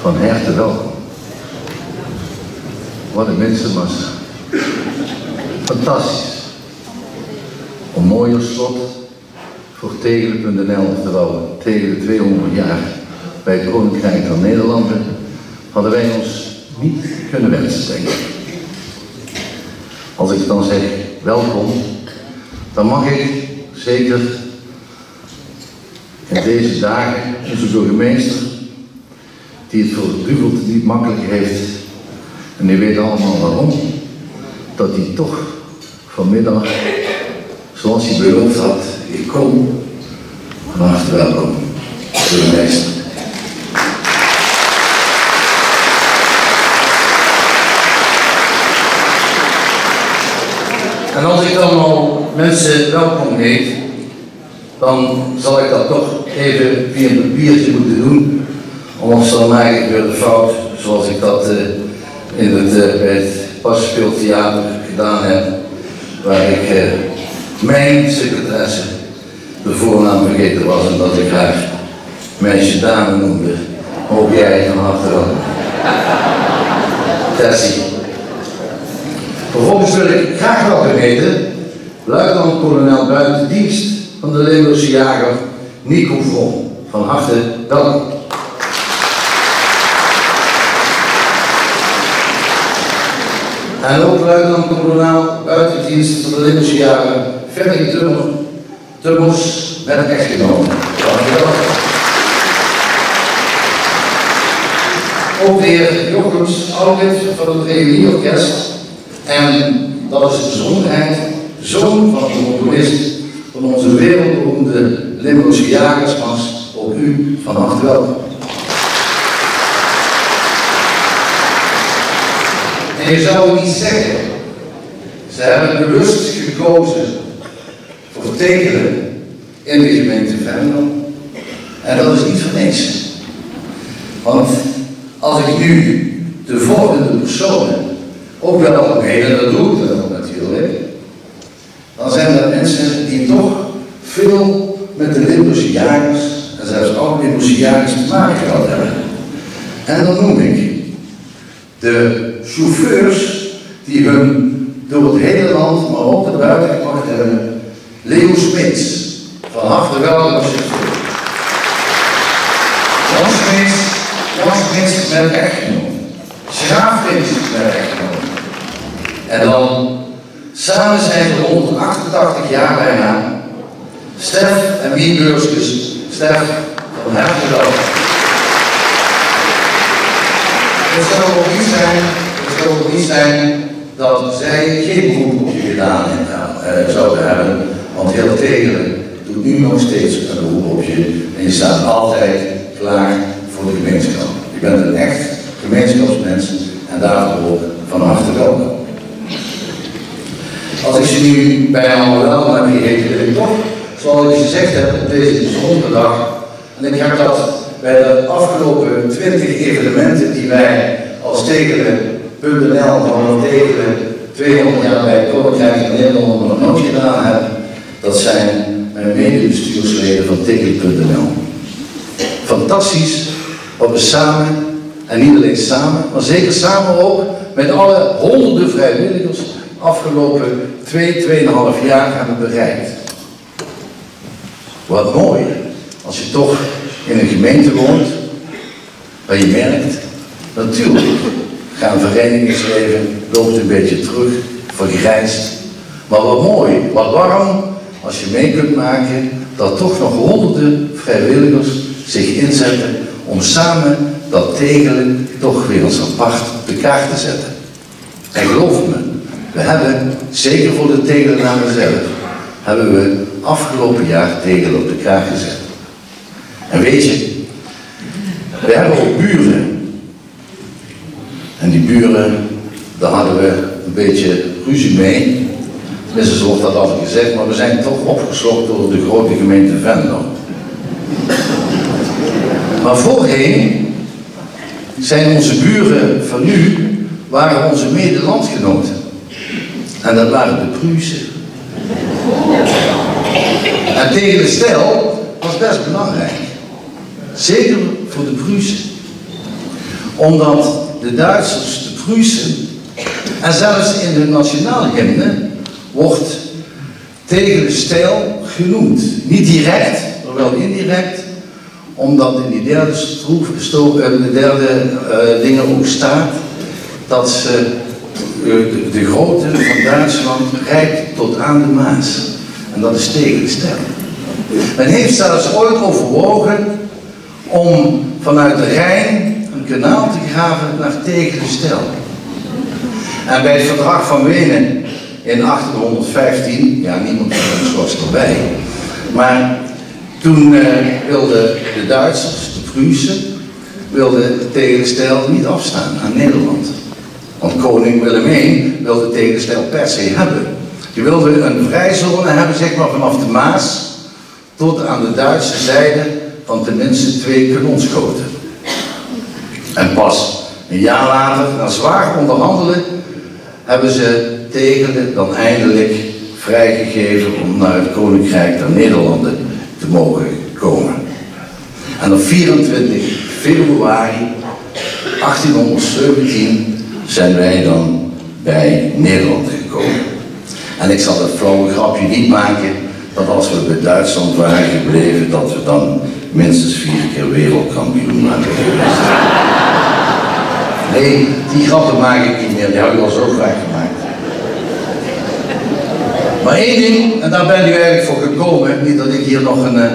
van harte welkom. Wat een mensenmassa. Fantastisch. Een mooier slot voor Tegelen.nl, oftewel tegen de 200 jaar bij het Koninkrijk van Nederlanden, hadden wij ons niet kunnen wensen, denk ik. Als ik dan zeg welkom, dan mag ik zeker in deze dagen onze burgemeester, die het verduveld niet makkelijk heeft, en u weet allemaal waarom, dat hij toch vanmiddag, zoals hij beloofd had, ik kom, van harte welkom, burgemeester. En als ik dan al mensen welkom heet, dan zal ik dat toch even via een papiertje moeten doen. Anders dan maak ik weer de fout, zoals ik dat bij het Paspeeltheater gedaan heb, waar ik mijn secretaresse de voornaam vergeten was en dat ik haar meisje Dame noemde. Ook jij van harte welkom. Tessie. Vervolgens wil ik graag welkom heten luitenant-kolonel buitendienst van de Limburgse jager Nico Vroom. Van harte welkom. En ook luitenant-kolonel buitendienst van de Limburgse jager Ferry Tummers met een echtgenoot. Dankjewel. Ook de heer Jochems Audit van het Reunieorkest. En dat is de bijzonderheid, zoon van de componist van onze wereldberoemde Limburgse jagersmars, ook u van harte welkom. En je zou niet zeggen, ze hebben bewust gekozen voor Tegelen in de gemeente Venlo. En dat is niet voor niks. Want als ik nu de volgende personen ook wel algemeen, en dat doe ik wel natuurlijk, dan zijn er mensen die toch veel met de Limburgse jagers, en zelfs ook Limburgse jagers te maken gehad hebben. En dan noem ik de chauffeurs die hun door het hele land, maar ook naar buiten gebracht hebben. Leo Smits, van harte welkom als chauffeur. Jan Smits met echtgenoot. Schaaf Smits met echtgenoot. En dan, samen zijn we 188 jaar bijna, Stef en Mien Beurskes. Stef, van harte welkom. Het zou ook niet zijn dat zij geen beroepje gedaan zouden hebben, want heel Tegelen doet nu nog steeds een beroepje en je staat altijd klaar voor de gemeenschap. Je bent een echt gemeenschapsmens en daarvoor ook van harte welkom. Als ik ze nu bijna welkom heb gegeten, wil ik toch, zoals ik gezegd heb, op deze bijzondere dag, en ik heb dat bij de afgelopen 20 evenementen die wij als Tegelen.nl van Tegelen 200 jaar bij het Koninkrijk van Nederland nog nooit gedaan hebben, dat zijn mijn medebestuursleden van Tegelen.nl. Fantastisch wat we samen, en niet alleen samen, maar zeker samen ook met alle honderden vrijwilligers afgelopen 2,5 jaar hebben bereikt. Wat mooi, als je toch in een gemeente woont, waar je merkt, natuurlijk gaan verenigingsleven, loopt een beetje terug, vergrijst. Maar wat mooi, wat warm, als je mee kunt maken dat toch nog honderden vrijwilligers zich inzetten om samen dat Tegelen toch weer eens apart op de kaart te zetten. En geloof me, we hebben, zeker voor de Tegelenaren zelf, hebben we afgelopen jaar Tegelen op de kaart gezet. En weet je, we hebben ook buren. En die buren, daar hadden we een beetje ruzie mee. Tenminste, zo wordt dat altijd gezegd, maar we zijn toch opgeslokt door de grote gemeente Venlo. Maar voorheen zijn onze buren van nu, waren onze medelandgenoten. En dat waren de Pruisen. En Tegelen-stijl was best belangrijk. Zeker voor de Pruisen. Omdat de Duitsers, de Pruisen, en zelfs in de nationaalhymne wordt Tegelen stijl genoemd. Niet direct, maar wel indirect, omdat in die derde dingen ook staat dat ze de grootte van Duitsland reikt tot aan de Maas. En dat is Tegelen stijl. Men heeft zelfs ooit overwogen om vanuit de Rijn een kanaal te graven naar Tegelen stijl. En bij het verdrag van Wenen in 1815, ja, niemand van ons was erbij, maar toen wilden de Duitsers, de Pruisen, wilden Tegelen stijl niet afstaan aan Nederland. Want koning Willem I wilde Tegelen stijl per se hebben. Die wilde een vrijzone hebben, zeg maar, vanaf de Maas tot aan de Duitse zijde van tenminste 2 kanonschoten. En pas een jaar later, na zwaar onderhandelen, hebben ze Tegelen dan eindelijk vrijgegeven om naar het Koninkrijk der Nederlanden te mogen komen. En op 24 februari 1817 zijn wij dan bij Nederland gekomen. En ik zal het flauwe grapje niet maken dat als we bij Duitsland waren gebleven, dat we dan minstens 4 keer wereldkampioen waren geweest. Nee, die grappen maak ik niet meer, die heb ik al zo vaak gemaakt. Maar één ding, en daar ben u eigenlijk voor gekomen, niet dat ik hier nog een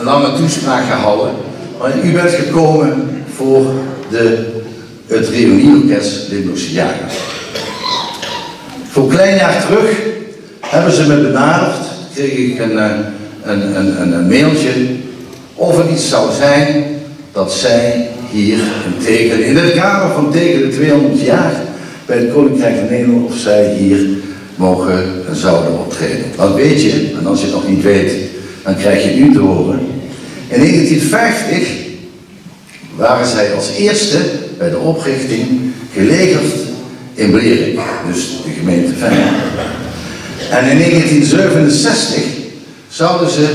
lange toespraak ga houden, maar u bent gekomen voor het reunieorkest Limburgse Jagers. Voor een klein jaar terug hebben ze me benaderd, kreeg ik een mailtje of er iets zou zijn dat zij hier in Tegelen, in het kader van Tegelen 200 jaar bij het Koninkrijk van Nederland, of zij hier mogen en zouden optreden. Dat weet je, en als je het nog niet weet, dan krijg je het nu te horen. In 1950 waren zij als eerste bij de oprichting gelegerd in Blerik, dus de gemeente Venlo. En in 1967 zouden ze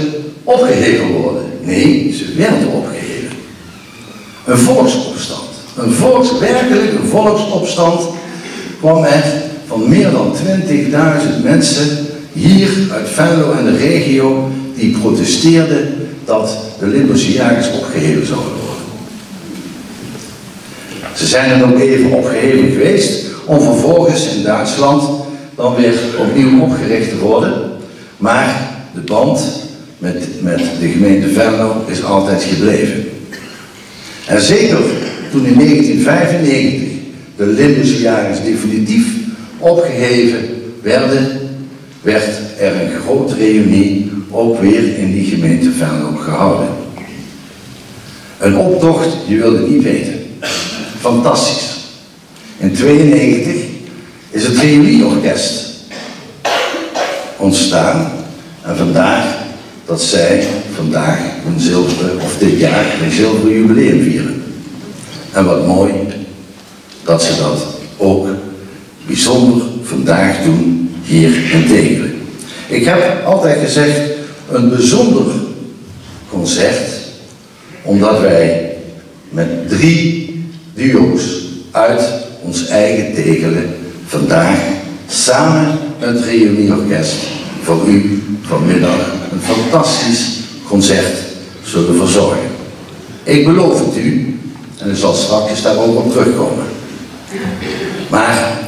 opgeheven worden. Nee, ze werden opgeheven. Een volksopstand. Werkelijk een volksopstand kwam er van meer dan 20.000 mensen hier uit Venlo en de regio die protesteerden dat de Limburgse Jagers opgeheven zouden worden. Ze zijn er ook even opgeheven geweest om vervolgens in Duitsland dan weer opnieuw opgericht te worden. Maar de band met de gemeente Venlo is altijd gebleven. En zeker toen in 1995 de Limburgse Jagers definitief opgeheven werden, werd er een grote reunie ook weer in die gemeente Venlo gehouden. Een optocht, je wilde het niet weten. Fantastisch. In 1992 is het reunieorkest ontstaan en vandaar dat zij vandaag hun zilveren, of dit jaar een zilveren jubileum vieren. En wat mooi dat ze dat ook bijzonder vandaag doen hier in Tegelen. Ik heb altijd gezegd een bijzonder concert, omdat wij met 3 duo's uit ons eigen Tegelen vandaag samen het reunieorkest voor u vanmiddag een fantastisch concert zullen verzorgen. Ik beloof het u, en ik zal straks daar ook op terugkomen. Maar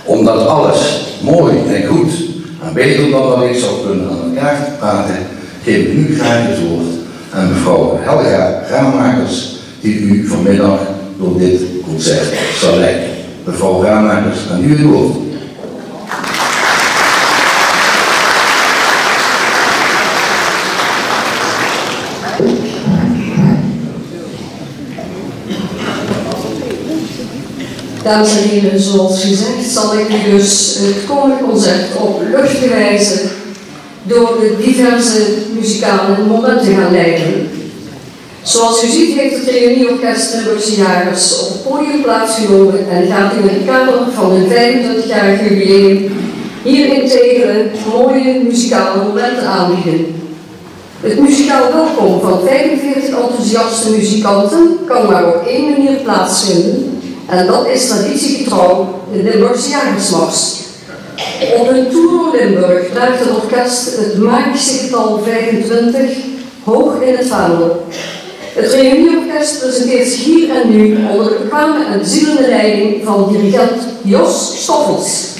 omdat alles mooi en goed en beter dan dat ik zou kunnen aan elkaar praten, geef ik nu graag het woord aan mevrouw Helga Ramakers, die u vanmiddag door dit concert zal leiden. Mevrouw Ramakers, aan u het woord. Dames en heren, zoals gezegd zal ik dus het komende concert op luchtige wijze door de diverse muzikale momenten gaan leiden. Zoals u ziet heeft het reunieorkest Limburgse Jagers op het podium plaatsgenomen en gaat in het kader van het 25-jarig jubileum hier in Tegelen mooie muzikale momenten aanbieden. Het muzikaal welkom van 45 enthousiaste muzikanten kan maar op één manier plaatsvinden, en dat is traditiegetrouw de Limburgse Jagersmars. Op hun tour door Limburg draagt het orkest het magische getal 25 hoog in het vaandel. Het Reunieorkest presenteert zich hier en nu onder de bekwame en bezielende leiding van dirigent Jos Stoffels.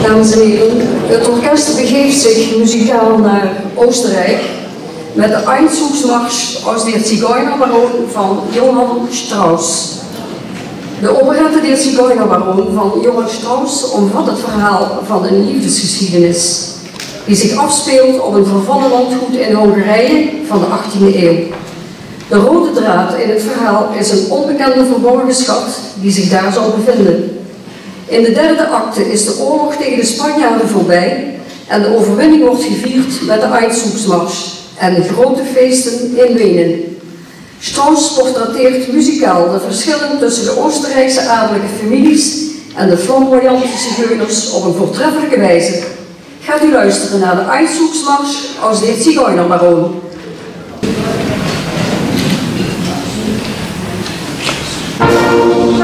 Dames en heren, het orkest begeeft zich muzikaal naar Oostenrijk met de Einzugsmarsch aus der Zigeunerbaron van Johann Strauss. De operette Der Zigeunerbaron van Johann Strauss omvat het verhaal van een liefdesgeschiedenis die zich afspeelt op een vervallen landgoed in Hongarije van de 18e eeuw. De rode draad in het verhaal is een onbekende verborgen schat die zich daar zal bevinden. In de derde acte is de oorlog tegen de Spanjaarden voorbij en de overwinning wordt gevierd met de Einzugsmarsch en de grote feesten in Wenen. Strauss portretteert muzikaal de verschillen tussen de Oostenrijkse adellijke families en de flamboyante zigeuners op een voortreffelijke wijze. Gaat u luisteren naar de Einzugsmarsch aus der Zigeunerbaron. Thank you.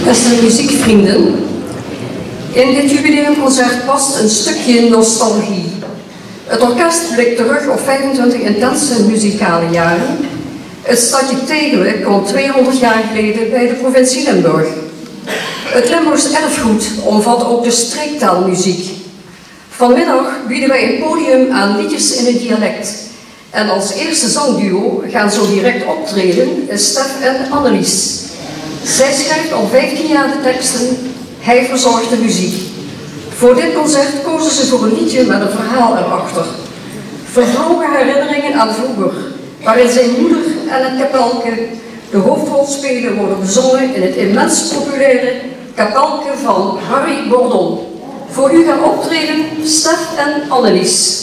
Beste muziekvrienden, in dit jubileumconcert past een stukje nostalgie. Het orkest blikt terug op 25 intense muzikale jaren. Het stadje Tegelen kwam 200 jaar geleden bij de provincie Limburg. Het Limburgs erfgoed omvat ook de streektaalmuziek. Vanmiddag bieden wij een podium aan liedjes in het dialect. En als eerste zangduo gaan zo direct optreden Stef en Annelies. Zij schrijft al 15 jaar de teksten, hij verzorgt de muziek. Voor dit concert kozen ze voor een liedje met een verhaal erachter. Vervlogen herinneringen aan vroeger, waarin zijn moeder en het kapelke de hoofdrol spelen, worden bezongen in het immens populaire kapelke van Harry Bordon. Voor u gaan optreden Stef en Annelies.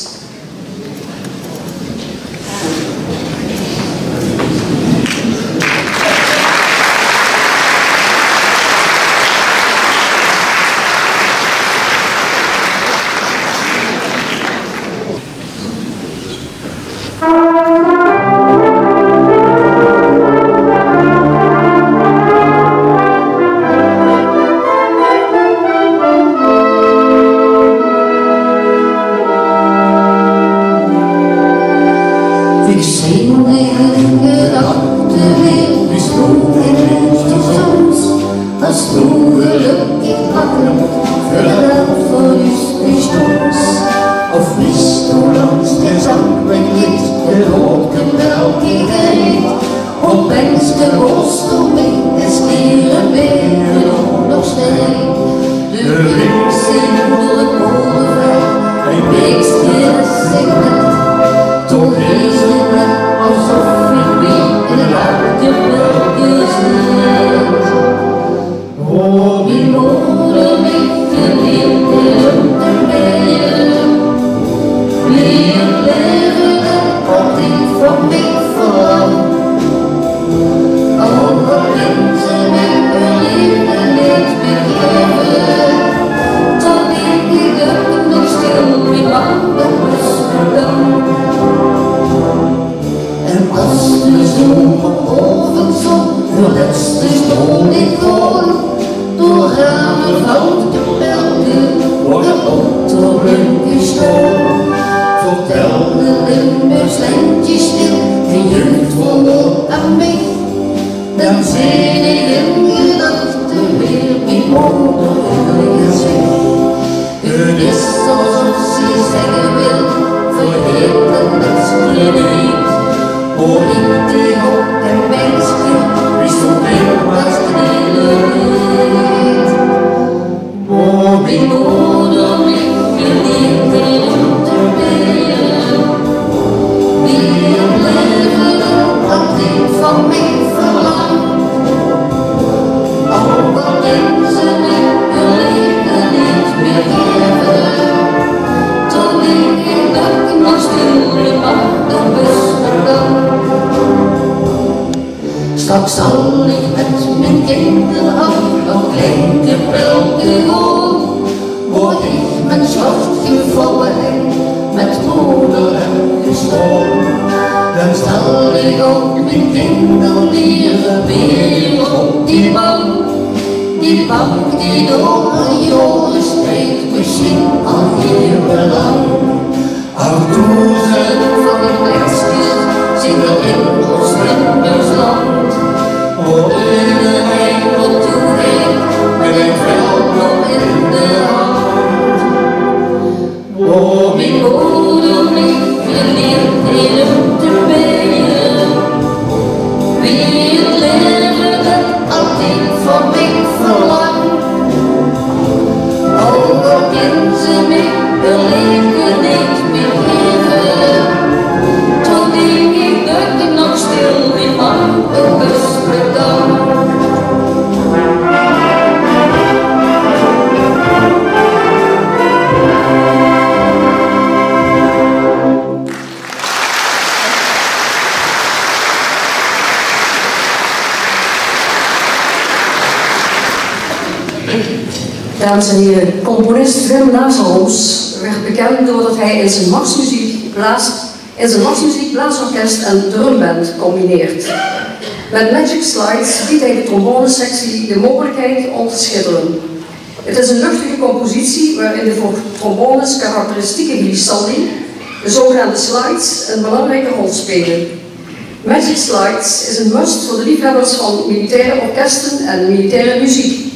Straks zal ik met mijn kinderen af, nog klein gebruiken hoor. Word ik mijn zwart gevallen met moeder en gestoord. Dan zal ik ook mijn kinderen leren weer op die bank. Die bank die door een jaren steekt, misschien al heel lang. Ach, toen ze van de lekstjes zingen in ons Limburgsland. Voor iedereen wat toen ik met een veld nog in de hand. Waar mijn moeder mij geleerd heeft om te bidden. Wie het leven dat altijd van mij verlangt. Al kan ze mij hun leven niet meer geven. Toen denk ik dat ik nog stil weer van een bus bedankt. Dames en heren, componist Wim Lazarus werd bekend doordat hij in zijn marsmuziek blaast in zijn nachtmuziek, blaasorkest en drumband combineert. Met Magic Slides biedt hij de trombonesectie de mogelijkheid om te schitteren. Het is een luchtige compositie waarin de voor trombones karakteristieke glissandi, de zogenaamde slides, een belangrijke rol spelen. Magic Slides is een must voor de liefhebbers van militaire orkesten en militaire muziek.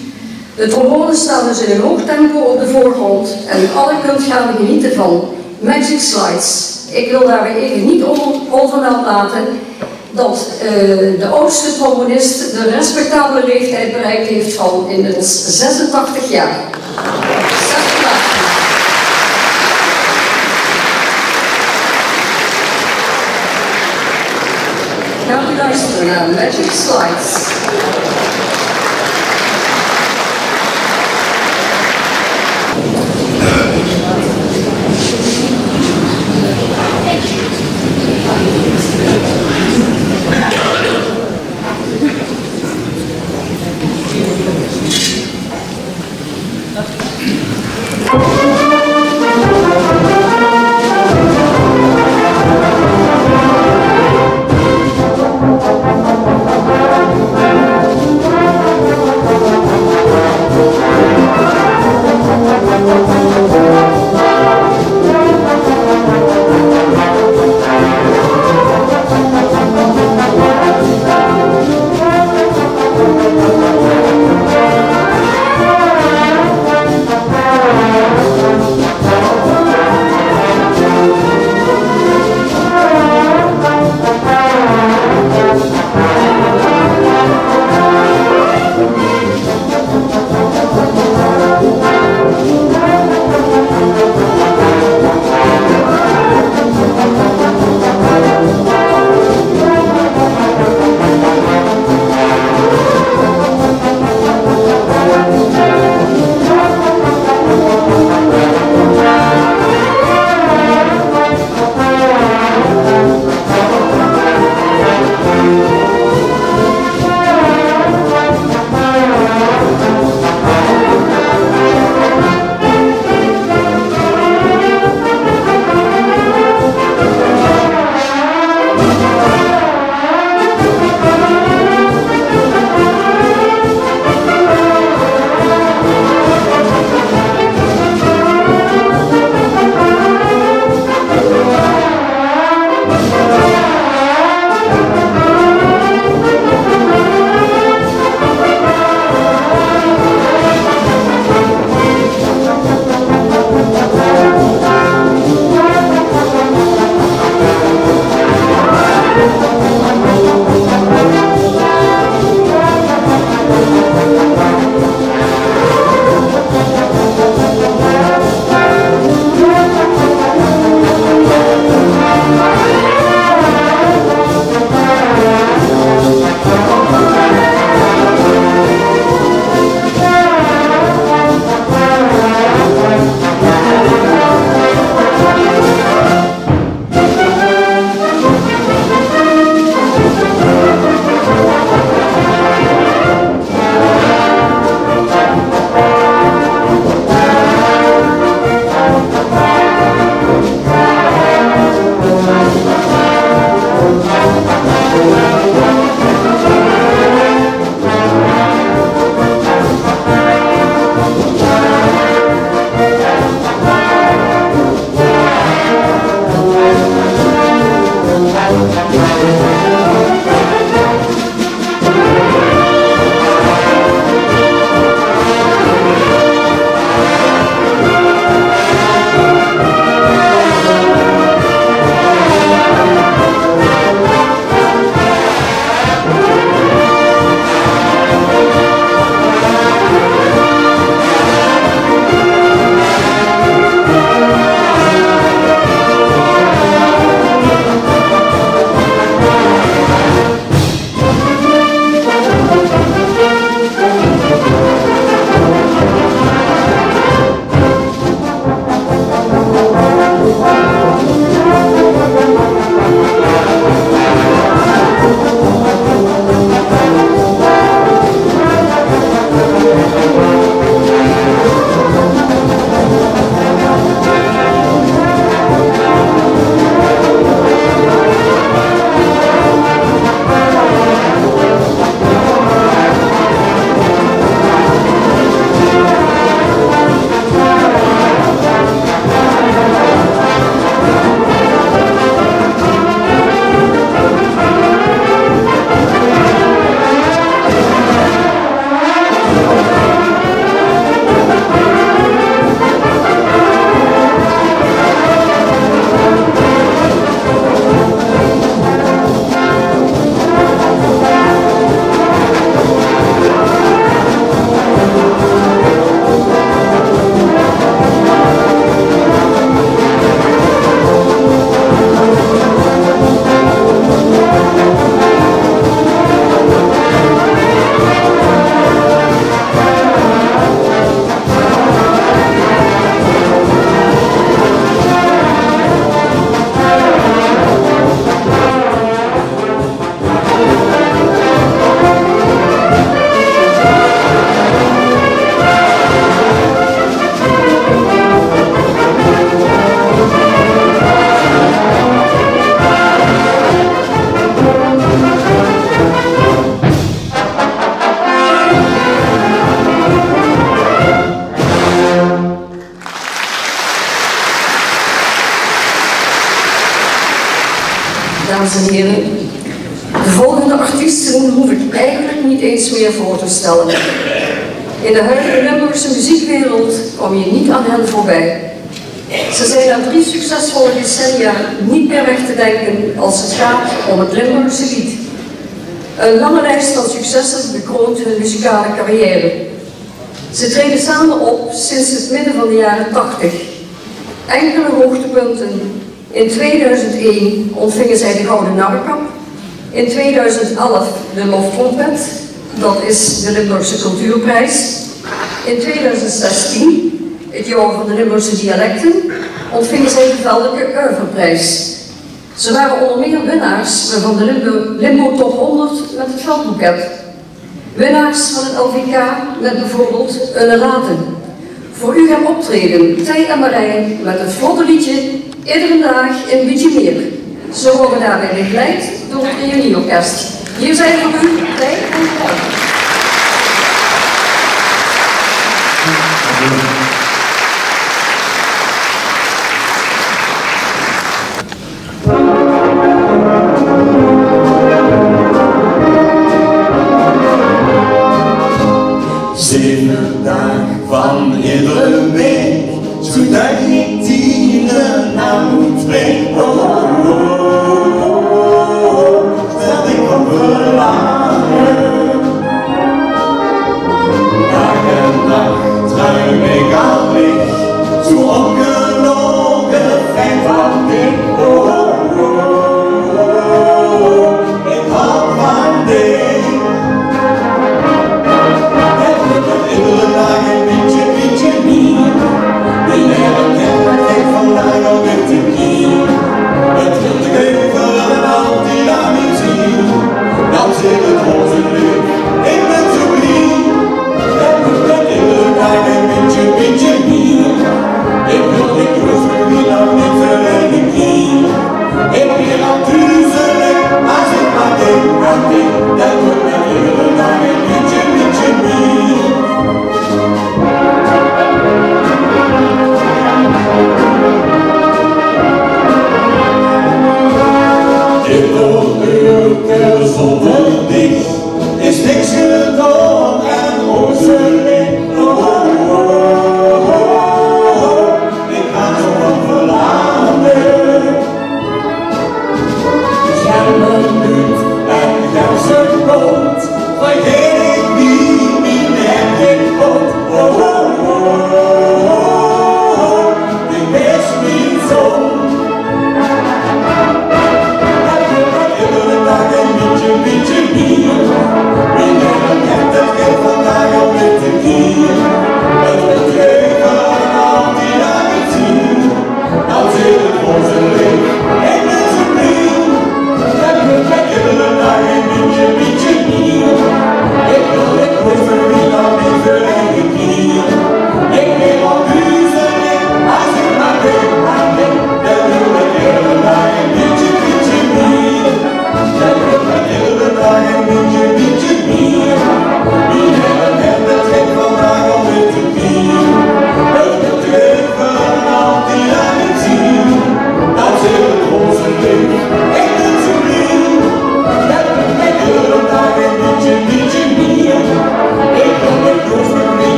De trombones staan dus in een hoog tempo op de voorgrond en alle kunt gaan genieten van Magic Slides. Ik wil daarbij even niet onvermeld laten dat de oudste trombonist de respectabele leeftijd bereikt heeft van inmiddels 86 jaar. Gaan we luisteren naar Magic Slides. en heren. De volgende artiesten hoef ik eigenlijk niet eens meer voor te stellen. In de huidige Limburgse muziekwereld kom je niet aan hen voorbij. Ze zijn na 3 succesvolle decennia niet meer weg te denken als het gaat om het Limburgse lied. Een lange lijst van successen bekroont hun muzikale carrière. Ze treden samen op sinds het midden van de jaren 80. Enkele hoogtepunten. In 2001 ontvingen zij de Gouden Narrekap. In 2011 de Loftrompet, dat is de Limburgse Cultuurprijs. In 2016, het jaar van de Limburgse dialecten, ontvingen zij de Veldelijke Oeuvreprijs. Ze waren onder meer winnaars van de Limbo Top 100 met het Veldboeket. Winnaars van het LVK met bijvoorbeeld Een Raten. Voor u gaan optreden Tij en Marijn met het vlotte liedje Iedere dag een beetje meer. Ze worden daarbij begeleid door het Reunieorkest. Hier zijn voor u Tij en Marijn. Zeven dagen van iedere week, zodat ik tienen aan moet brengen. Oh, oh, oh, oh, stel ik op verlangen. Dag en nacht ruim ik al licht, zo ongelogen fijn van dik. Oh, oh, oh, oh, ik hou van dit. Iedere dag een beetje meer. Die leven net maar geen vandaag al weer te keer. Het wil te geven en altijd aan me zien. Dan zit het onze lucht, ik ben zo blij. Het moet met iedere dag een beetje meer. Ik wil niet rustig, wie nog niet verleden keer. Ik ben al duizelig, als ik maar denk aan dit. Het moet met iedere dag een beetje meer. Uurtje zonder dicht is niks gedaan en overleefd. Oh, oh, oh, oh, ik ga zo van verlaten. Schermen nuut en gelsen rood, vergeet ik niet meer ik pot. Oh, oh, oh, oh, ik is niet zo.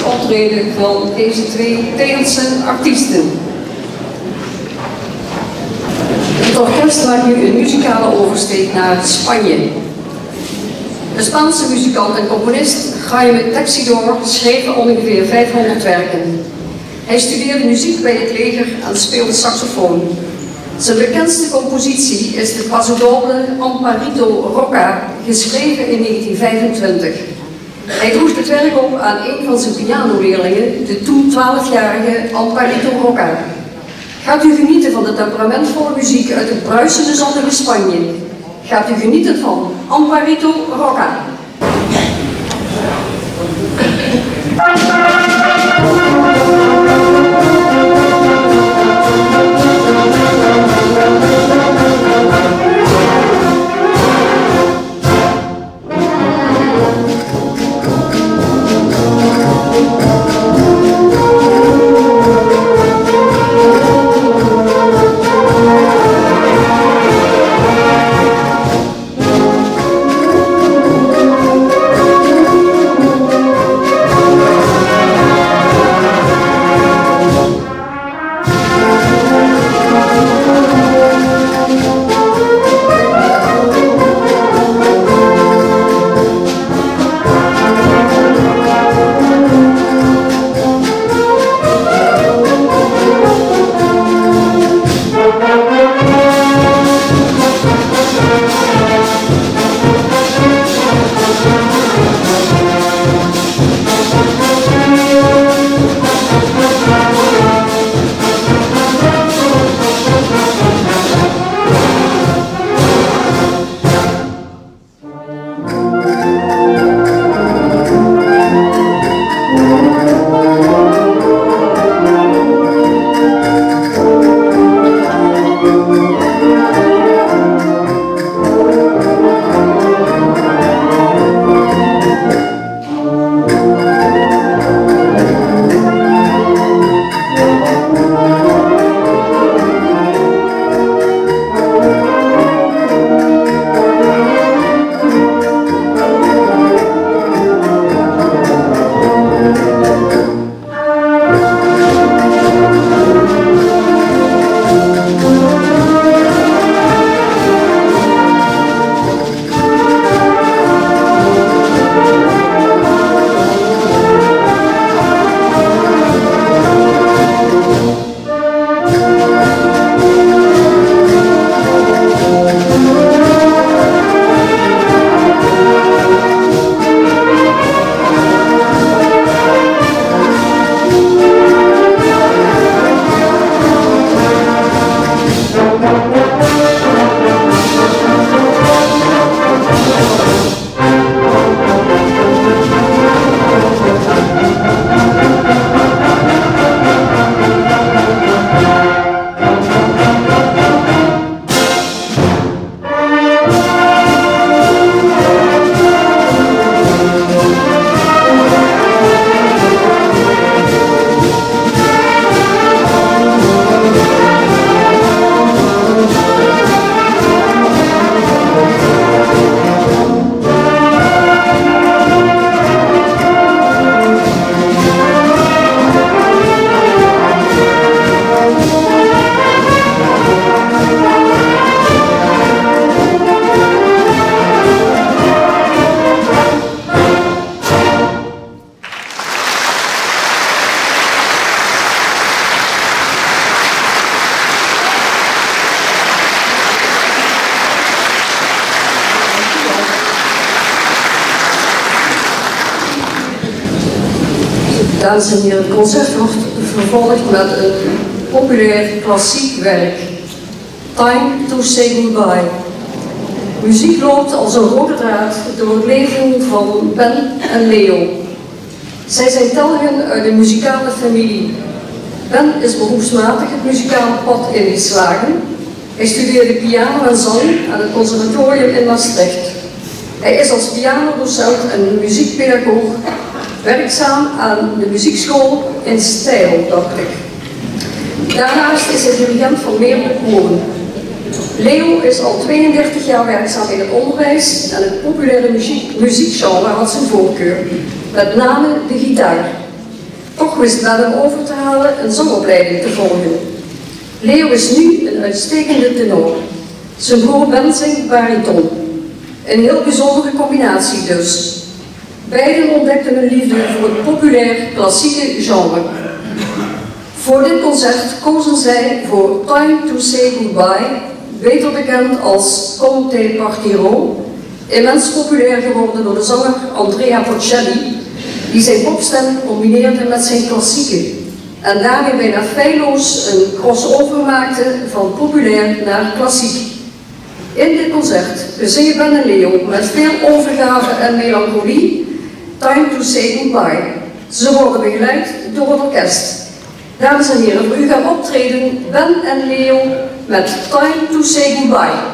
Optreden van deze 2 Teelse artiesten. Het orkest maakt nu een muzikale oversteek naar Spanje. De Spaanse muzikant en componist Jaime Teixidor schreef ongeveer 500 werken. Hij studeerde muziek bij het leger en speelde saxofoon. Zijn bekendste compositie is de pasodoble Amparito Roca, geschreven in 1925. Hij droeg het werk op aan een van zijn pianoleerlingen, de toen 12-jarige Amparito Roca. Gaat u genieten van de temperamentvolle muziek uit het bruisende zonnige Spanje? gaat u genieten van Amparito Rocca. Dames en heren, het concert wordt vervolgd met een populair klassiek werk, Time to Say Goodbye. Muziek loopt als een rode draad door het leven van Ben en Leo. Zij zijn telgen uit een muzikale familie. Ben is beroepsmatig het muzikale pad ingeslagen. Hij studeerde piano en zang aan het conservatorium in Maastricht. Hij is als pianodocent en muziekpedagoog werkzaam aan de muziekschool in Stijl, dacht ik. Daarnaast is hij dirigent van meerdere koren. Leo is al 32 jaar werkzaam in het onderwijs en het populaire muziekgenre had zijn voorkeur, met name de gitaar. Toch wist Ben hem over te halen een zangopleiding te volgen. Leo is nu een uitstekende tenor. Zijn broer Ben zingt bariton. Een heel bijzondere combinatie dus. Beiden ontdekten hun liefde voor het populair klassieke genre. Voor dit concert kozen zij voor Time to Say Goodbye, beter bekend als Con te partirò, immens populair geworden door de zanger Andrea Bocelli, die zijn popstem combineerde met zijn klassieke en daarmee bijna feilloos een crossover maakte van populair naar klassiek. In dit concert zingen Ben en Leo met veel overgave en melancholie Time to Say Goodbye. Ze worden begeleid door het orkest. Dames en heren, voor u gaan optreden Ben en Leo met Time to Say Goodbye.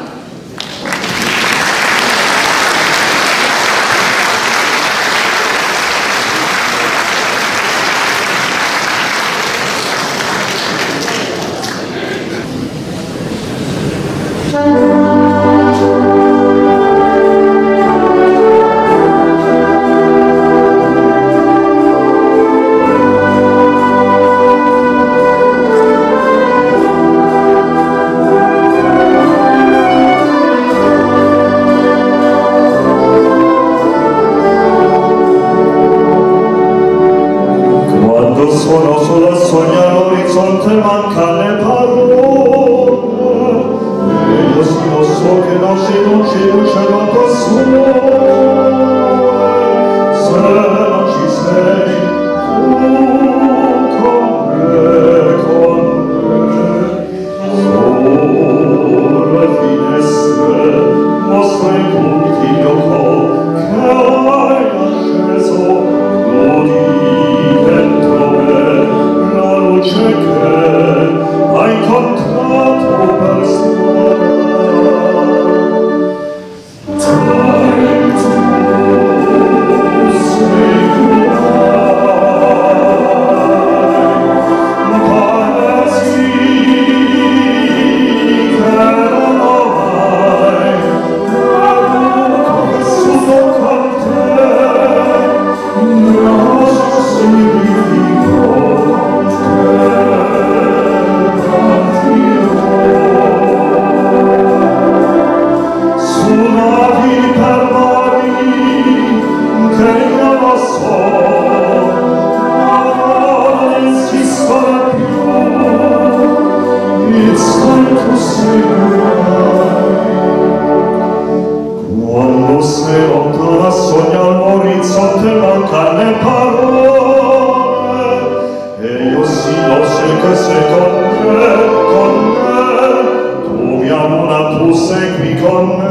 Sono solo a sognare l'orizzonte, manca le parole, e io sì lo so che non c'è luce dopo sole. Se non ci sei tu con me, sulle finestre mostra i punti mio cor che hai acceso, lo di dentro me. La luce che hai incontrato per strada. Time to say goodbye. Paresi che non avrai vissuto con te. Non significo quando sei lontana sogna all'orizzonte manca le parole e io sì lo so che sei con me tu mia luna tu sei qui con me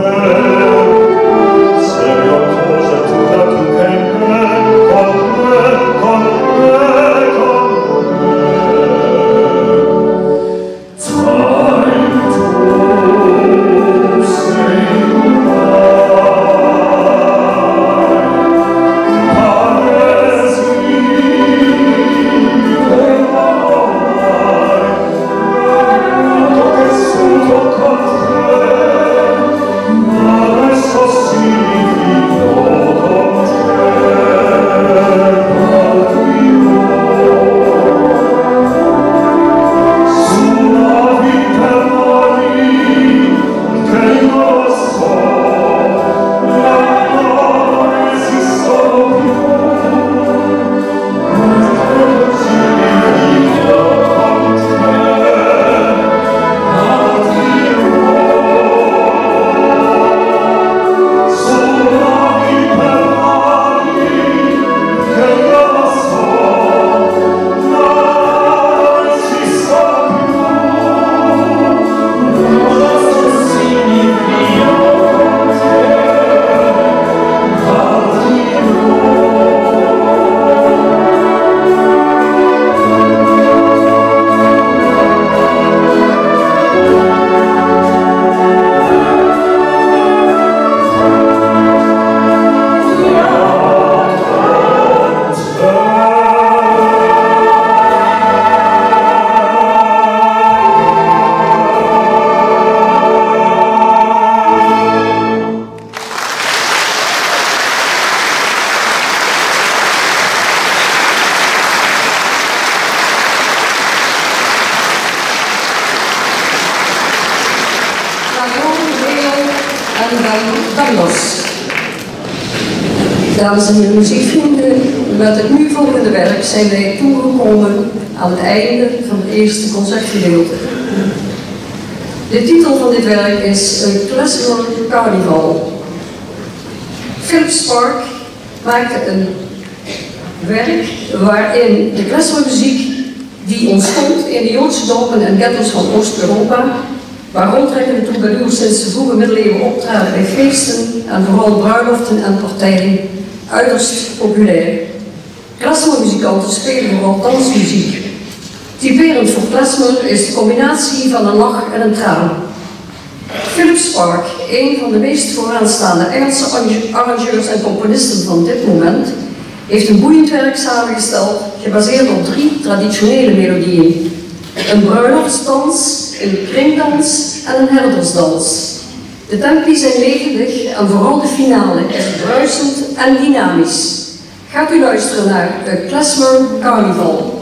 sei mia cosa tu da tu che me con me con me con me time to say Dames en heren muziekvrienden, met het nu volgende werk zijn wij toegekomen aan het einde van het eerste concertgedeelte. De titel van dit werk is een Classical Carnival. Philip Spark maakte een werk waarin de classical muziek die ontstond in de Joodse dorpen en ghetto's van Oost-Europa, waar rondtrekkende troubadours sinds de vroege middeleeuwen optraden bij feesten en vooral bruiloften en partijen, uiterst populair. Klezmermuzikanten spelen vooral dansmuziek. Typerend voor klezmer is de combinatie van een lach en een traan. Philip Spark, een van de meest vooraanstaande Engelse arrangeurs en componisten van dit moment, heeft een boeiend werk samengesteld, gebaseerd op 3 traditionele melodieën. Een bruiloftsdans, een kringdans en een herdersdans. De tempi zijn levendig en vooral de finale is bruisend en dynamisch. Gaat u luisteren naar de Klezmer Carnival.